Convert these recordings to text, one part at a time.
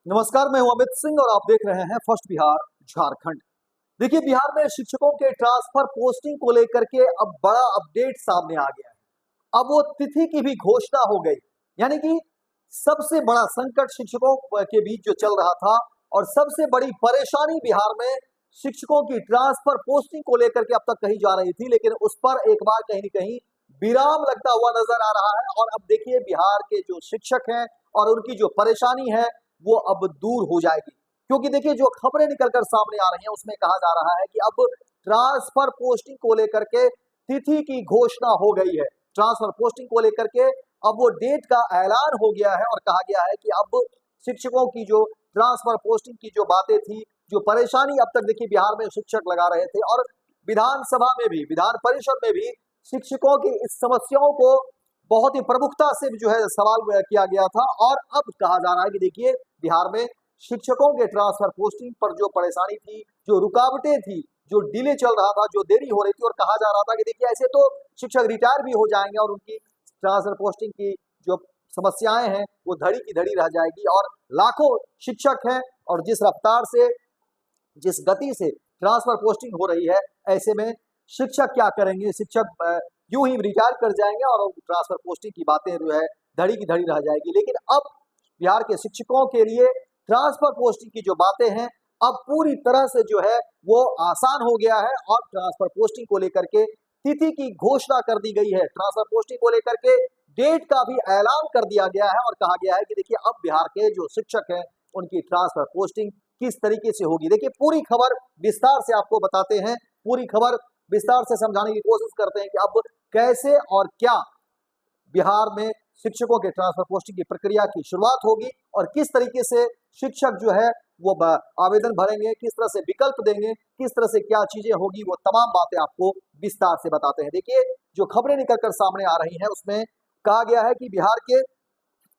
नमस्कार, मैं हूं अमित सिंह और आप देख रहे हैं फर्स्ट बिहार झारखंड। देखिए, बिहार में शिक्षकों के ट्रांसफर पोस्टिंग को लेकर के अब बड़ा अपडेट सामने आ गया है। अब वो तिथि की भी घोषणा हो गई, यानी कि सबसे बड़ा संकट शिक्षकों के बीच जो चल रहा था और सबसे बड़ी परेशानी बिहार में शिक्षकों की ट्रांसफर पोस्टिंग को लेकर के अब तक कही जा रही थी, लेकिन उस पर एक बार कहीं न कहीं विराम लगता हुआ नजर आ रहा है। और अब देखिए, बिहार के जो शिक्षक हैं और उनकी जो परेशानी है वो अब दूर हो जाएगी, क्योंकि देखिए जो खबरें निकलकर सामने आ रही हैं उसमें कहा जा रहा है कि अब ट्रांसफर पोस्टिंग को लेकर के तिथि की घोषणा हो गई है। ट्रांसफर पोस्टिंग को लेकर के अब वो डेट का ऐलान हो गया है और कहा गया है कि अब शिक्षकों की जो ट्रांसफर पोस्टिंग की जो बातें थी, जो परेशानी अब तक देखिए बिहार में शिक्षक लगा रहे थे और विधानसभा में भी, विधान परिषद में भी शिक्षकों की इस समस्याओं को बहुत ही प्रमुखता से जो है सवाल किया गया था। और अब कहा जा रहा है कि देखिए, बिहार में शिक्षकों के ट्रांसफर पोस्टिंग पर जो परेशानी थी, जो रुकावटें थी, जो डिले चल रहा था, जो देरी हो रही थी, और कहा जा रहा था कि देखिए ऐसे तो शिक्षक रिटायर भी हो जाएंगे और उनकी ट्रांसफर पोस्टिंग की जो समस्याएं हैं वो धड़ी की धड़ी रह जाएगी। और लाखों शिक्षक हैं और जिस रफ्तार से, जिस गति से ट्रांसफर पोस्टिंग हो रही है, ऐसे में शिक्षक क्या करेंगे? शिक्षक यूं ही रिटायर कर जाएंगे और ट्रांसफर पोस्टिंग की बातें जो है धड़ी की धड़ी रह जाएगी। लेकिन अब बिहार के शिक्षकों के लिए ट्रांसफर पोस्टिंग की जो बातें हैं अब पूरी तरह से जो है वो आसान हो गया है और ट्रांसफर पोस्टिंग को लेकर के तिथि की घोषणा कर दी गई है। ट्रांसफर पोस्टिंग को लेकर के डेट का भी ऐलान कर दिया गया है और कहा गया है कि देखिए अब बिहार के जो शिक्षक हैं उनकी ट्रांसफर पोस्टिंग किस तरीके से होगी। देखिए, पूरी खबर विस्तार से आपको बताते हैं, पूरी खबर विस्तार से समझाने की कोशिश करते हैं कि अब कैसे और क्या बिहार में शिक्षकों के ट्रांसफर पोस्टिंग की प्रक्रिया की शुरुआत होगी और किस तरीके से शिक्षक जो है वो आवेदन भरेंगे, किस तरह से विकल्प देंगे, किस तरह से क्या चीजें होगी, वो तमाम बातें आपको विस्तार से बताते हैं। देखिए, जो खबरें निकलकर सामने आ रही हैं उसमें कहा गया है कि बिहार के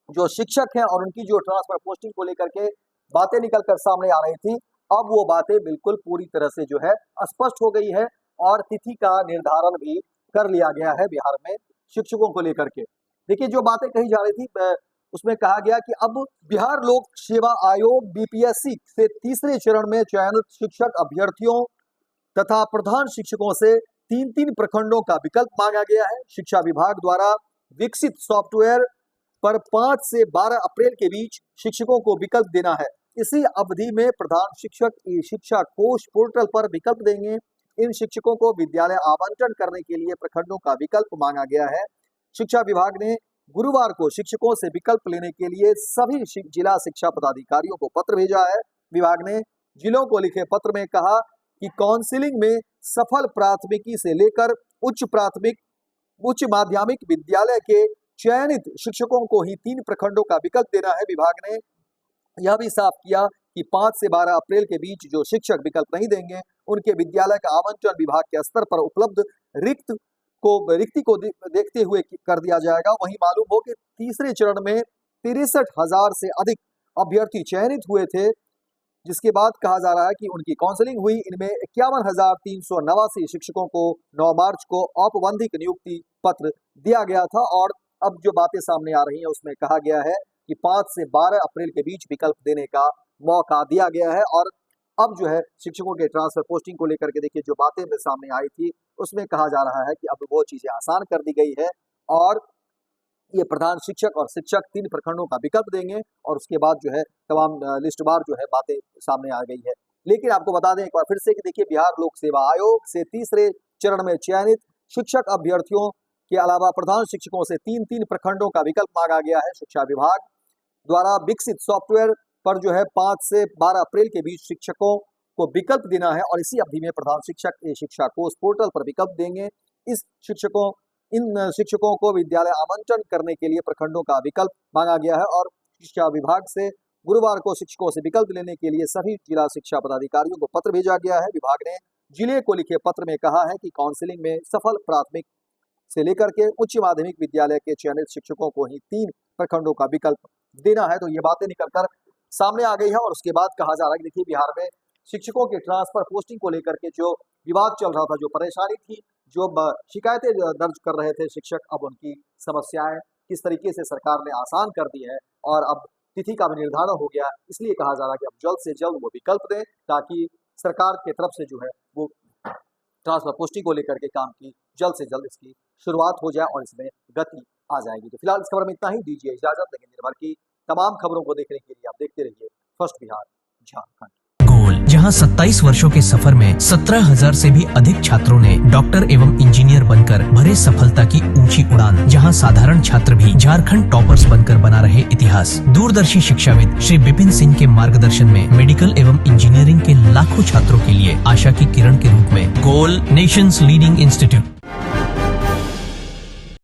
जो शिक्षक हैं और उनकी जो ट्रांसफर पोस्टिंग को लेकर के बातें निकलकर सामने आ रही थी, अब वो बातें बिल्कुल पूरी तरह से जो है स्पष्ट हो गई है और तिथि का निर्धारण भी कर लिया गया है बिहार में शिक्षकों को लेकर के। देखिए, जो बातें कही जा रही थी उसमें कहा गया कि अब बिहार लोक सेवा आयोग बीपीएससी से तीसरे चरण में चयनित शिक्षक अभ्यर्थियों तथा प्रधान शिक्षकों से 3-3 प्रखंडों का विकल्प मांगा गया है। शिक्षा विभाग द्वारा विकसित सॉफ्टवेयर पर 5 से 12 अप्रैल के बीच शिक्षकों को विकल्प देना है। इसी अवधि में प्रधान शिक्षक ई शिक्षा कोष पोर्टल पर विकल्प देंगे। इन शिक्षकों को विद्यालय आवंटन करने के लिए प्रखंडों का विकल्प मांगा गया है। शिक्षा विभाग ने गुरुवार को शिक्षकों से विकल्प लेने के लिए सभी जिला शिक्षा पदाधिकारियों को पत्र भेजा है। विभाग ने जिलों को लिखे पत्र में कहा कि काउंसिलिंग में सफल प्राथमिकी से लेकर उच्च माध्यमिक विद्यालय के चयनित शिक्षकों को ही 3 प्रखंडों का विकल्प देना है। विभाग ने यह भी साफ किया कि 5 से 12 अप्रैल के बीच जो शिक्षक विकल्प नहीं देंगे उनके विद्यालय का आवंटन विभाग के स्तर पर उपलब्ध रिक्ति को देखते हुए कर दिया जाएगा। वहीं मालूम हो कि तीसरे चरण में 63,000 से अधिक अभ्यर्थी चयनित हुए थे, जिसके बाद कहा जा रहा है कि उनकी काउंसलिंग हुई। इनमें 51,389 शिक्षकों को 9 मार्च को औपबंधिक नियुक्ति पत्र दिया गया था। और अब जो बातें सामने आ रही हैं उसमें कहा गया है कि 5 से 12 अप्रैल के बीच विकल्प देने का मौका दिया गया है। और अब जो है शिक्षकों के ट्रांसफर पोस्टिंग को लेकर के देखिए जो बातें सामने आई थी उसमें कहा जा रहा है कि अब वो चीजें आसान कर दी गई है और ये प्रधान शिक्षक और शिक्षक 3 प्रखंडों का विकल्प देंगे और उसके बाद जो है तमाम लिस्टवार जो है बातें सामने आ गई है। लेकिन आपको बता दें एक बार फिर से कि देखिए, बिहार लोक सेवा आयोग से तीसरे चरण में चयनित शिक्षक अभ्यर्थियों के अलावा प्रधान शिक्षकों से 3-3 प्रखंडों का विकल्प मांगा गया है। शिक्षा विभाग द्वारा विकसित सॉफ्टवेयर पर जो है 5 से 12 अप्रैल के बीच शिक्षकों को विकल्प देना है और इसी अवधि में प्रधान शिक्षक ए शिक्षा कोष पोर्टल पर विकल्प देंगे। इन शिक्षकों को विद्यालय आवंटन करने के लिए प्रखंडों का विकल्प मांगा गया है। और शिक्षा विभाग से गुरुवार को शिक्षकों से विकल्प लेने के लिए सभी जिला शिक्षा पदाधिकारियों को पत्र भेजा गया है। विभाग ने जिले को लिखे पत्र में कहा है कि काउंसिलिंग में सफल प्राथमिक से लेकर के उच्च माध्यमिक विद्यालय के चयनित शिक्षकों को ही 3 प्रखंडों का विकल्प देना है। तो ये बातें निकलकर सामने आ गई है और उसके बाद कहा जा रहा है कि देखिए, बिहार में शिक्षकों के ट्रांसफर पोस्टिंग को लेकर के जो विवाद चल रहा था, जो परेशानी थी, जो शिकायतें दर्ज कर रहे थे शिक्षक, अब उनकी समस्याएं किस तरीके से सरकार ने आसान कर दी है और अब तिथि का भी निर्धारण हो गया, इसलिए कहा जा रहा है कि अब जल्द से जल्द वो विकल्प दें ताकि सरकार की तरफ से जो है वो ट्रांसफर पोस्टिंग को लेकर के काम की जल्द से जल्द इसकी शुरुआत हो जाए और इसमें गति आ जाएगी। तो फिलहाल इस खबर में इतना ही, दीजिए इजाजत, लेकिन दिन भर की तमाम खबरों को देखने के लिए आप देखते रहिए फर्स्ट बिहार झारखंड। गोल, जहां 27 वर्षों के सफर में 17,000 से भी अधिक छात्रों ने डॉक्टर एवं इंजीनियर बनकर भरे सफलता की ऊंची उड़ान, जहां साधारण छात्र भी झारखंड टॉपर्स बनकर बना रहे इतिहास। दूरदर्शी शिक्षाविद श्री विपिन सिंह के मार्गदर्शन में मेडिकल एवं इंजीनियरिंग के लाखों छात्रों के लिए आशा की किरण के रूप में गोल नेशंस लीडिंग इंस्टीट्यूट